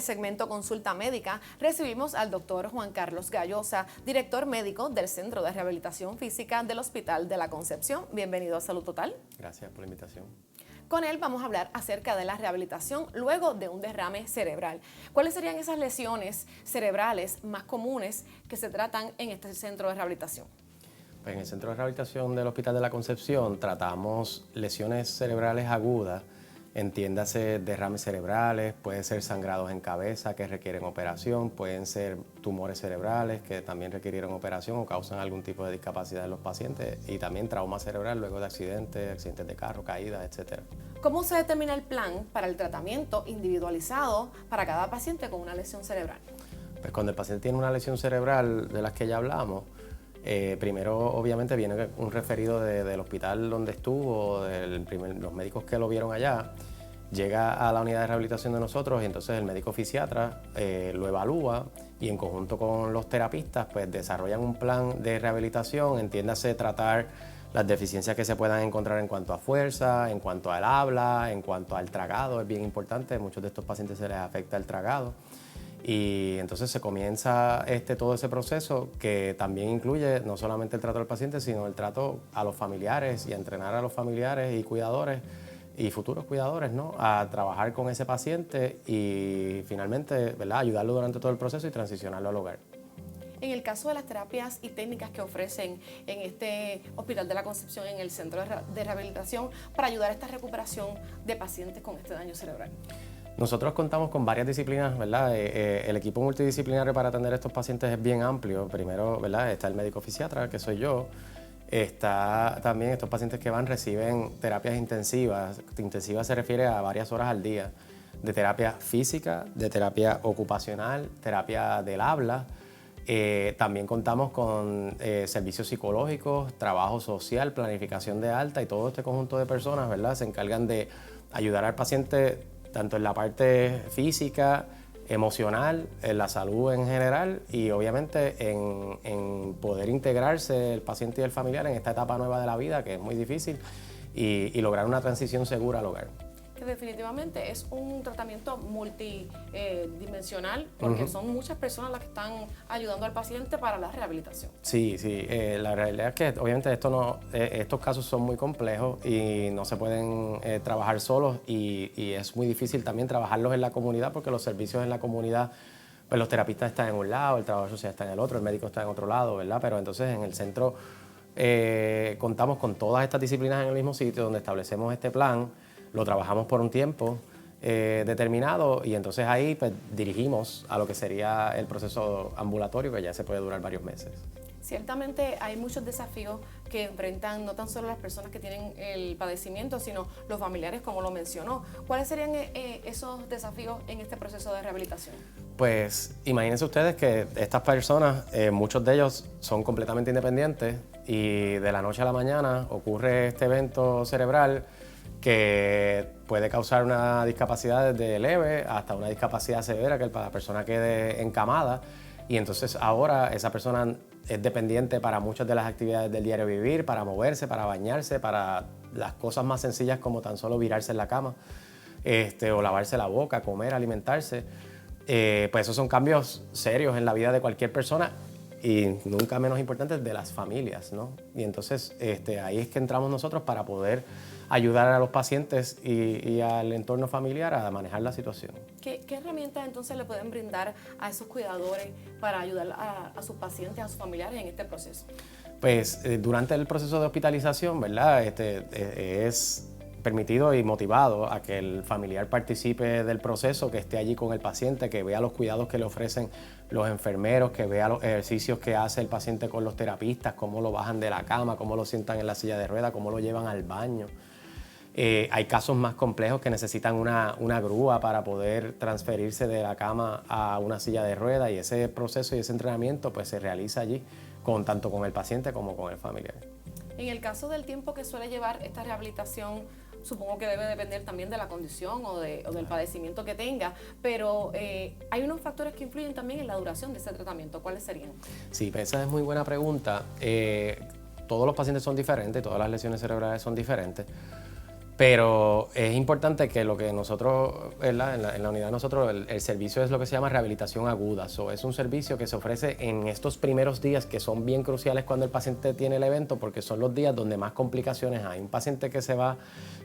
el segmento Consulta Médica recibimos al doctor Juan Carlos Gallosa, director médico del Centro de Rehabilitación Física del Hospital de la Concepción. Bienvenido a Salud Total. Gracias por la invitación. Con él vamos a hablar acerca de la rehabilitación luego de un derrame cerebral. ¿Cuáles serían esas lesiones cerebrales más comunes que se tratan en este centro de rehabilitación? Pues en el Centro de Rehabilitación del Hospital de la Concepción tratamos lesiones cerebrales agudas, entiéndase derrames cerebrales, pueden ser sangrados en cabeza que requieren operación, pueden ser tumores cerebrales que también requirieron operación o causan algún tipo de discapacidad en los pacientes, y también trauma cerebral luego de accidentes de carro, caídas, etc. ¿Cómo se determina el plan para el tratamiento individualizado para cada paciente con una lesión cerebral? Pues cuando el paciente tiene una lesión cerebral de las que ya hablamos, primero obviamente viene un referido del hospital donde estuvo, los médicos que lo vieron allá, llega a la unidad de rehabilitación de nosotros y entonces el médico fisiatra lo evalúa y en conjunto con los terapistas pues desarrollan un plan de rehabilitación, entiéndase tratar las deficiencias que se puedan encontrar en cuanto a fuerza, en cuanto al habla, en cuanto al tragado, es bien importante, a muchos de estos pacientes se les afecta el tragado. Y entonces se comienza todo ese proceso que también incluye no solamente el trato al paciente, sino el trato a los familiares y a entrenar a los familiares y cuidadores y futuros cuidadores, ¿no?, a trabajar con ese paciente y finalmente, ¿verdad?, ayudarlo durante todo el proceso y transicionarlo al hogar. En el caso de las terapias y técnicas que ofrecen en este Hospital de la Concepción, en el Centro de Rehabilitación, para ayudar a esta recuperación de pacientes con este daño cerebral. Nosotros contamos con varias disciplinas, ¿verdad? El equipo multidisciplinario para atender a estos pacientes es bien amplio. Primero, ¿verdad?, está el médico fisiatra, que soy yo. Está también estos pacientes que reciben terapias intensivas. Intensivas se refiere a varias horas al día, de terapia física, de terapia ocupacional, terapia del habla. También contamos con servicios psicológicos, trabajo social, planificación de alta, y todo este conjunto de personas, ¿verdad?, se encargan de ayudar al paciente tanto en la parte física, emocional, en la salud en general y obviamente en poder integrarse el paciente y el familiar en esta etapa nueva de la vida, que es muy difícil, y lograr una transición segura al hogar. Que definitivamente es un tratamiento multidimensional, porque son muchas personas las que están ayudando al paciente para la rehabilitación. Sí, la realidad es que obviamente estos casos son muy complejos y no se pueden trabajar solos y es muy difícil también trabajarlos en la comunidad porque los servicios en la comunidad, pues los terapistas están en un lado, el trabajador social está en el otro, el médico está en otro lado, ¿verdad? Pero entonces en el centro contamos con todas estas disciplinas en el mismo sitio donde establecemos este plan. Lo trabajamos por un tiempo determinado y entonces ahí pues, dirigimos a lo que sería el proceso ambulatorio, que ya se puede durar varios meses. Ciertamente hay muchos desafíos que enfrentan no tan solo las personas que tienen el padecimiento, sino los familiares, como lo mencionó. ¿Cuáles serían esos desafíos en este proceso de rehabilitación? Pues imagínense ustedes que estas personas, muchos de ellos son completamente independientes y de la noche a la mañana ocurre este evento cerebral que puede causar una discapacidad desde leve hasta una discapacidad severa, que la persona quede encamada, y entonces ahora esa persona es dependiente para muchas de las actividades del diario vivir, para moverse, para bañarse, para las cosas más sencillas como tan solo virarse en la cama, o lavarse la boca, comer, alimentarse. Pues esos son cambios serios en la vida de cualquier persona y nunca menos importantes de las familias, ¿no? Y entonces ahí es que entramos nosotros para poder ayudar a los pacientes y al entorno familiar a manejar la situación. ¿Qué herramientas entonces le pueden brindar a esos cuidadores para ayudar a sus pacientes, a sus familiares en este proceso? Pues durante el proceso de hospitalización, ¿verdad? Es permitido y motivado a que el familiar participe del proceso, que esté allí con el paciente, que vea los cuidados que le ofrecen los enfermeros, que vea los ejercicios que hace el paciente con los terapistas, cómo lo bajan de la cama, cómo lo sientan en la silla de ruedas, cómo lo llevan al baño. Hay casos más complejos que necesitan una grúa para poder transferirse de la cama a una silla de ruedas, y ese proceso y ese entrenamiento pues, se realiza allí tanto con el paciente como con el familiar. En el caso del tiempo que suele llevar esta rehabilitación, supongo que debe depender también de la condición o del padecimiento que tenga, pero hay unos factores que influyen también en la duración de ese tratamiento. ¿Cuáles serían? Sí, pues esa es muy buena pregunta. Todos los pacientes son diferentes, todas las lesiones cerebrales son diferentes, Pero es importante que lo que nosotros, ¿verdad? En la unidad de nosotros, el servicio es lo que se llama rehabilitación aguda. Es un servicio que se ofrece en estos primeros días que son bien cruciales cuando el paciente tiene el evento, porque son los días donde más complicaciones hay. Un paciente que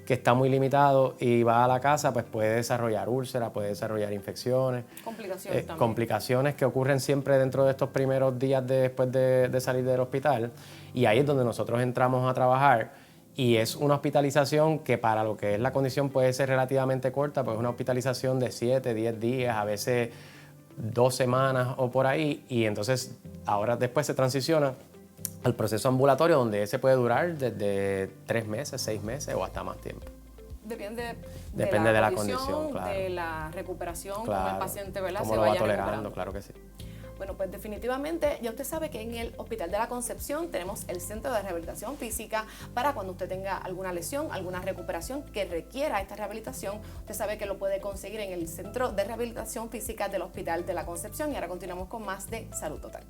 que está muy limitado y va a la casa, pues puede desarrollar úlceras, puede desarrollar infecciones. Complicaciones también. Complicaciones que ocurren siempre dentro de estos primeros días después de salir del hospital. Y ahí es donde nosotros entramos a trabajar. Y es una hospitalización que para lo que es la condición puede ser relativamente corta, pues es una hospitalización de 7, 10 días, a veces 2 semanas o por ahí. Y entonces ahora después se transiciona al proceso ambulatorio, donde ese puede durar desde 3 meses, 6 meses o hasta más tiempo. Depende de la condición, claro. De la recuperación, Claro. como el paciente, ¿verdad? Cómo se lo va vaya tolerando, recuperando. claro que sí. Bueno, pues definitivamente ya usted sabe que en el Hospital de la Concepción tenemos el Centro de Rehabilitación Física para cuando usted tenga alguna lesión, alguna recuperación que requiera esta rehabilitación. Usted sabe que lo puede conseguir en el Centro de Rehabilitación Física del Hospital de la Concepción. Y ahora continuamos con más de Salud Total.